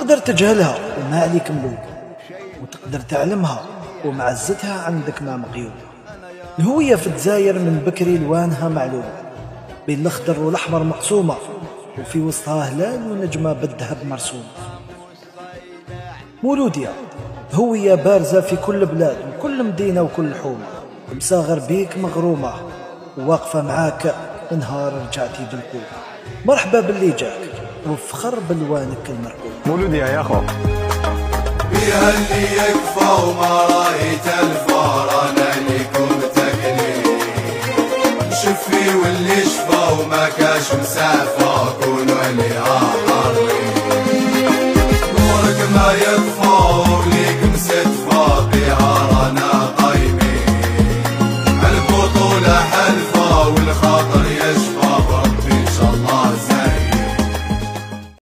تقدر تجهلها وما عليك ملوك، وتقدر تعلمها ومعزتها عندك ما مقيود. الهوية في الجزائر من بكري لوانها معلومة، بين الأخضر والأحمر مقسومة، وفي وسطها هلال ونجمة بالذهب مرسومة. مولودية هوية بارزة في كل بلاد وكل مدينة وكل حومة، مساغر بيك مغرومة وواقفة معاك نهار رجعتي بالقوة. مرحبا باللي جاك وفخر بالوانك المركوب. مولودية يا أخو بيها اللي يكفى وما رايت الفار، أنا ليكم تكليف شفي واللي شفى وما كاش مسافة كونوا اللي آخر